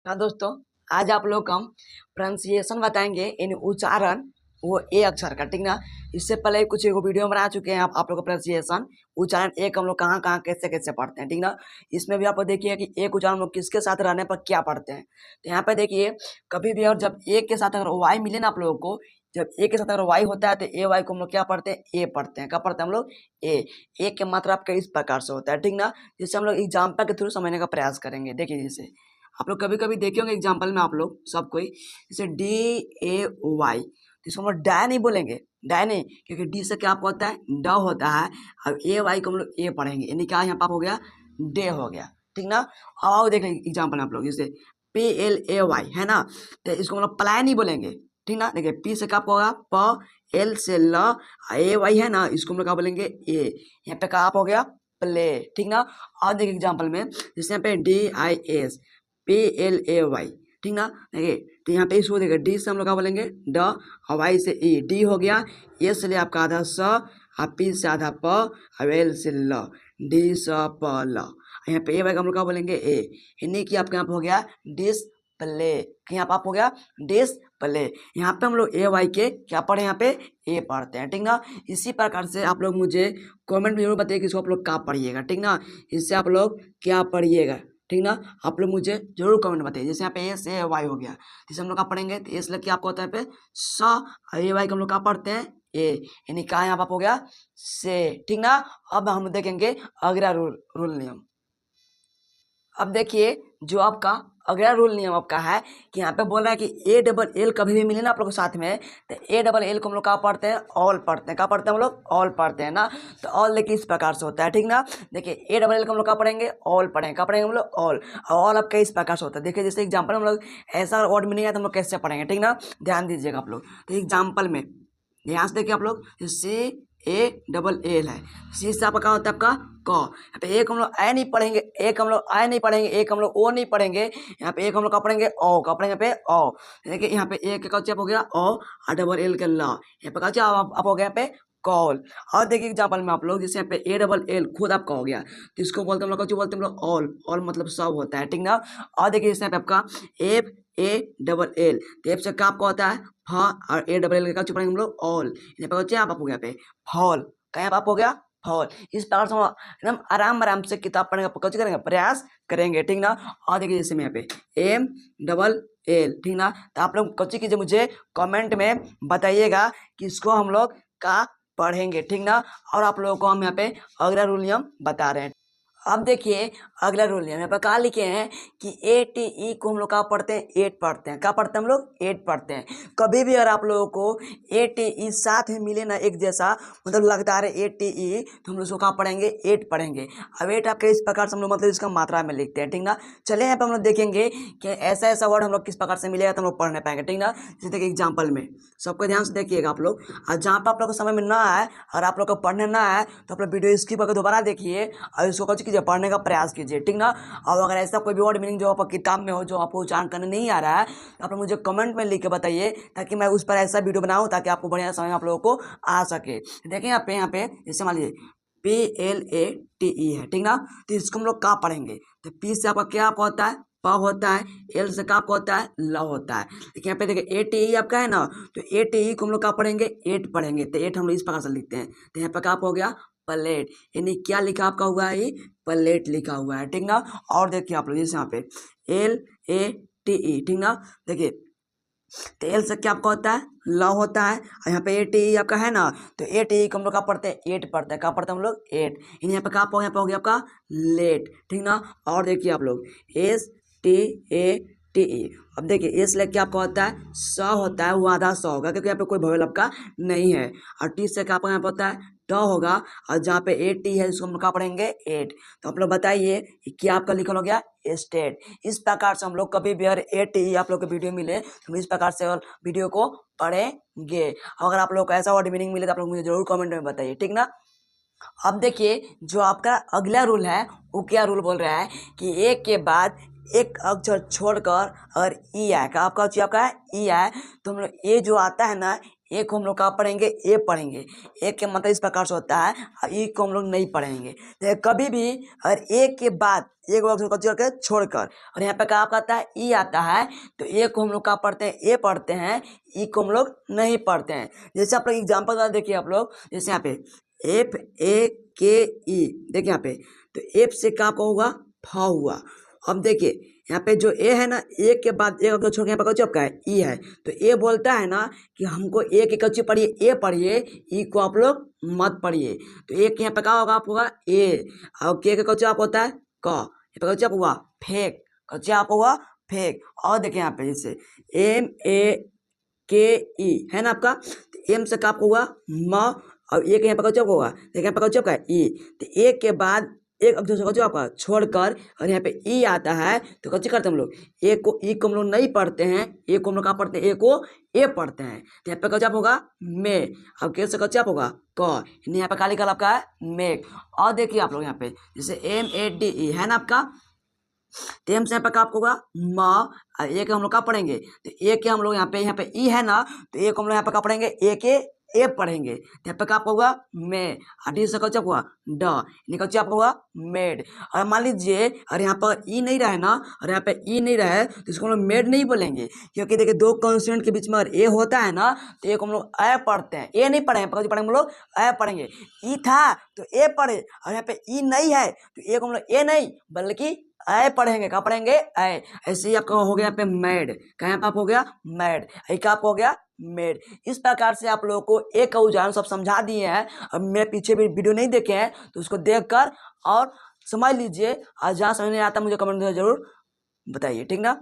हाँ दोस्तों, आज आप लोग हम प्रोनाउंसिएशन बताएंगे इन उच्चारण वो ए अक्षर का, ठीक ना। इससे पहले कुछ एगो वीडियो बना चुके हैं आप लोग को प्रोनाउंसिएशन उच्चारण एक हम लोग कहाँ कहाँ कैसे कैसे पढ़ते हैं, ठीक ना। इसमें भी आप देखिए कि एक उच्चारण हम लोग किसके साथ रहने पर क्या पढ़ते हैं। तो यहाँ पे देखिए कभी भी और जब एक के साथ अगर वाई मिले ना आप लोगों को, जब ए के साथ अगर वाई होता है तो ए वाई को हम लोग क्या पढ़ते हैं, ए पढ़ते हैं। क्या पढ़ते हैं हम लोग, ए के मात्रा आपका इस प्रकार से होता है, ठीक ना। जिससे हम लोग एग्जाम्पल के थ्रू समझने का प्रयास करेंगे। देखिए जैसे आप लोग कभी कभी देखे होंगे एग्जाम्पल में, आप लोग सब कोई जैसे डी ए वाई, तो इसको हम लोग डाय नहीं बोलेंगे, डाय नहीं, क्योंकि डी से क्या आपको होता है, ड होता है। अब ए वाई को हम लोग ए पढ़ेंगे, यानी क्या यहाँ पर हो गया, डे हो गया, ठीक ना। अब आओ देख लेंगे एग्जाम्पल में आप लोग, जैसे पी एल ए वाई है ना, तो इसको हम लोग प्लाय नहीं बोलेंगे, ठीक ना। देखिए पी से क्या आपको होगा प, एल से ल, ए वाई है ना, इसको हम लोग क्या बोलेंगे ए। यहाँ पे क्या आप हो गया प्ले, ठीक ना। और देखिए एग्जाम्पल में जैसे यहाँ पे D I S P L A Y, ठीक ना। देखिए तो यहाँ पे इसको देखिए डी से हम लोग क्या बोलेंगे ड, और वाई से ई, डी हो गया। ए से ले आपका आधा स, और पी से आधा प, और एल से ल, डी स प ल। यहाँ पे ए वाई का हम लोग क्या बोलेंगे ए, यानी कि आपके यहाँ पे हो गया डिस्प्ले, यहाँ पे आप हो गया डिस्प्ले। यहाँ पे हम लोग ए वाई के क्या पढ़े, यहाँ पे ए पढ़ते हैं, ठीक ना। इसी प्रकार से आप लोग मुझे कमेंट में जरूर बताइए कि इसको आप लोग क्या पढ़िएगा, ठीक ना। इससे आप लोग क्या पढ़िएगा, ठीक ना। आप लोग मुझे जरूर कमेंट बताइए। जैसे यहाँ पे ए से वाई हो गया, जैसे हम लोग क्या पढ़ेंगे, तो ए से लेके आपको होता है पे स, और ए वाई का हम लोग क्या पढ़ते हैं ए, यानी क्या यहाँ पर हो गया से, ठीक ना। अब हम देखेंगे अगला रूल नियम। अब देखिए जो आपका अगला रूल नियम आपका है कि यहाँ पे बोल रहा है कि ए डबल एल कभी भी मिले ना आप लोग को साथ में, तो ए डबल एल को हम लोग क्या पढ़ते हैं, ऑल पढ़ते हैं। क्या पढ़ते हैं हम लोग, ऑल पढ़ते हैं ना। तो ऑल देखिए इस प्रकार से होता है, ठीक ना। देखिए ए डबल एल को हम लोग क्या पढ़ेंगे, ऑल पढ़ेंगे। क्या पढ़ेंगे हम लोग, ऑल। ऑल आपका इस प्रकार से होता है। देखिए जैसे एग्जाम्पल हम लोग ऐसा वर्ड मीनिंग है तो हम लोग कैसे पढ़ेंगे, ठीक ना। ध्यान दीजिएगा आप लोग। तो एग्जाम्पल में ध्यान से देखिए आप लोग, सी ए डबल एल है, सी से आपका क्या होता है आपका क। यहाँ पे एक हम लोग ए नहीं पढ़ेंगे, एक हम लोग आई नहीं पढ़ेंगे, एक हम लोग ओ नहीं पढ़ेंगे। यहाँ पे एक हम लोग का पढ़ेंगे ओ, का पढ़ेंगे पे ओ। देखिए यहाँ पे एक का हो गया ओ, और डबल एल के ला, यहाँ पे क्या आप हो गया पे कॉल। और देखिए एग्जाम्पल में आप लोग जैसे यहाँ पे ए डबल एल खुद आपका हो गया, तो इसको बोलते हैं हम लोग, क्या बोलते हैं हम लोग, ऑल। ऑल मतलब सब होता है, ठीक ना। और देखिए जैसे यहाँ पे आपका एफ ए डबल एल, तो एफ से क्या आपका होता है फ, और ए डबल एल का पढ़ेंगे हम लोग ऑल। यहाँ पे बच्चे आप हो गया पे फॉल, कहीं आप हो गया फॉल। इस प्रकार से हम एकदम आराम आराम से किताब पढ़ने का कच्ची करेंगे, प्रयास करेंगे, ठीक ना। और देखिए जैसे मैं यहाँ पे एम डबल एल, ठीक ना। तो आप लोग कच्ची कीजिए, मुझे कमेंट में बताइएगा कि इसको हम लोग का पढ़ेंगे, ठीक ना। और आप लोगों को हम यहाँ पे अगला रूल नियम बता रहे हैं। अब देखिए अगला रूल नियम यहाँ पर कहा लिखे हैं कि ए टी ई को हम लोग क्या पढ़ते हैं, एट पढ़ते हैं। क्या पढ़ते हैं हम लोग, एट पढ़ते हैं। कभी भी अगर आप लोगों को ए टी ई साथ में मिले ना एक जैसा, मतलब लगता है ए टी ई, तो हम लोग उसको क्या पढ़ेंगे, एट पढ़ेंगे। अब एट आपके इस प्रकार से हम लोग मतलब इसका मात्रा में लिखते हैं, ठीक ना। चलिए यहाँ पर हम लोग देखेंगे कि ऐसा ऐसा वर्ड हम लोग किस प्रकार से मिलेगा तो हम लोग पढ़ने पाएंगे, ठीक ना। जैसे देखिए एग्जाम्पल में सबको ध्यान से देखिएगा आप लोग, और जहाँ पर आप लोग को समझ में ना आए और आप लोग को पढ़ने ना आए तो आप लोग वीडियो स्किप करके दोबारा देखिए और इसको कुछ कीजिए, पढ़ने का प्रयास कीजिए, ठीक ना। और अगर ऐसा कोई भी वर्ड मीनिंग जो आपको किताब में हो, जो आपको उच्चारण करने नहीं आ रहा है, तो आप लोग मुझे कमेंट में लिख के बताइए, ताकि मैं उस पर ऐसा वीडियो बनाऊं ताकि आपको बढ़िया समझ में आप लोगों को आ सके। देखिए यहाँ पे जैसे मान लीजिए P L A T E है, ठीक ना। तो इसको हम लोग क्या पढ़ेंगे, तो पी से आपका क्या होता है, प होता है, एल से क्या होता है, ल होता है। देखिए यहाँ पे देखिए ए टी ई आपका है ना, तो ए टी ई को हम लोग क्या पढ़ेंगे, एट पढ़ेंगे। तो एट हम लोग इस प्रकार से लिखते हैं। तो यहाँ पे क्या हो गया प्लेट, यानी क्या लिखा आपका हुआ है, प्लेट लिखा हुआ है, ठीक ना। और देखिए आप लोग जैसे यहाँ पे एल ए टी ई, ठीक ना। देखिए तो एल से क्या आपका होता है, ल होता है, और यहाँ पे ए टी ई आपका है ना, तो ए टी ई को हम लोग क्या पढ़ते हैं, एट पढ़ते हैं। क्या पढ़ते हैं हम लोग, एट। यहाँ पे क्या यहाँ पे हो गया आपका लेट, ठीक ना। और देखिए आप लोग S T A T E, अब देखिए एस लेके आपका होता है स होता है, वो आधा स होगा क्योंकि यहाँ पे कोई भवेल आपका नहीं है। और टी से क्या आपका यहाँ पे होता है ट होगा, और जहाँ पे ए टी है इसको हम लोग क्या पढ़ेंगे, एट। तो आप लोग बताइए क्या आपका लिखल हो गया, स्टेट। इस प्रकार से हम लोग कभी भी अगर ए टी आप लोग को वीडियो मिले तो हम इस प्रकार से वीडियो को पढ़ेंगे। अगर आप लोग को ऐसा वर्ड मीनिंग मिले तो आप लोग मुझे जरूर कमेंट में बताइए, ठीक ना। अब देखिए जो आपका अगला रूल है वो क्या रूल बोल रहा है कि एक के बाद एक अक्षर छोड़कर अगर ई आए, का आपका है ई आए, तो हम लोग ये जो आता है ना, ए को हम लोग कहाँ पढ़ेंगे, ए पढ़ेंगे। ए के मतलब इस प्रकार से होता है, ई को हम लोग नहीं पढ़ेंगे। तो कभी भी अगर ए के बाद एक अक्षर को करके छोड़कर और यहाँ पे क्या आता है, ई आता है, तो ए को हम लोग क्या पढ़ते हैं, ए पढ़ते हैं, ई को हम लोग नहीं पढ़ते हैं। जैसे आप लोग एग्जाम्पल देखिए आप लोग, जैसे यहाँ पे एफ ए के ई, देखिए यहाँ पे, तो एफ से क्या होगा, फ हुआ। अब देखिए यहाँ पे जो ए है ना, ए के बाद एक अक्षर छोड़ के यहाँ पे कौन है, ई है। तो ए बोलता है ना कि हमको ए की कच्ची पढ़िए, ए पढ़िए, ई को आप लोग मत पढ़िए। तो ए के यहाँ पे क्या होगा, आप होगा ए, और के कच्चा आप होता है क, यहाँ पे कच्चा हुआ फेक, कच्चा आप हुआ फेक। और देखिए यहाँ पे जैसे एम ए के ई है ना आपका, तो एम से का हुआ म, और ए के यहाँ पे कच्चा होगा, देखिए यहाँ पे कच्चा है ई। तो ए के बाद एक अक्षर से कच्चा आपका छोड़कर और यहाँ पे ई आता है, तो कच्ची करते हैं हम लोग, ए को, ई को हम लोग नहीं पढ़ते हैं, ए को हम लोग कहाँ पढ़ते हैं, ए को ए पढ़ते हैं। तो यहाँ पे कच्चा होगा मे, अब के से कच्चा होगा क, यहाँ पे काली कल आपका है मेक। और देखिए आप लोग यहाँ पे जैसे एम ए डी ई है ना आपका, तो एम से यहाँ पे क्या आपको होगा म, ए के हम लोग क्या पढ़ेंगे, तो ए के हम लोग यहाँ पे ई है ना, तो ए को हम लोग यहाँ पे क्या पढ़ेंगे, ए के ए पढ़ेंगे। तो यहाँ पे क्या आपको होगा मे, डी से कच्चा हुआ ड, कच्चा आपको होगा मेड। और मान लीजिए और यहाँ पर ई नहीं रहे ना, और यहाँ पे ई नहीं रहे, तो इसको हम लोग मेड नहीं बोलेंगे, क्योंकि देखिए दो कॉन्सोनेंट के बीच में अगर ए होता है ना, तो ए को हम लोग ए पढ़ते हैं, ए नहीं पढ़े पढ़ेंगे हम लोग ए पढ़ेंगे। ई था तो ए पढ़े, और यहाँ पे ई नहीं है तो ए को हम लोग ए नहीं बल्कि ऐ पढ़ेंगे, क्या पढ़ेंगे ऐ। ऐसे ही आपका हो गया यहाँ पे मैड, कहाँ पे आप हो गया मैड, का आप हो गया मेड। इस प्रकार से आप लोगों को एक उदाहरण सब समझा दिए हैं। अब मेरे पीछे भी वीडियो नहीं देखे हैं तो उसको देखकर और समझ लीजिए, और जहाँ समझ नहीं आता मुझे कमेंट में जरूर बताइए, ठीक ना।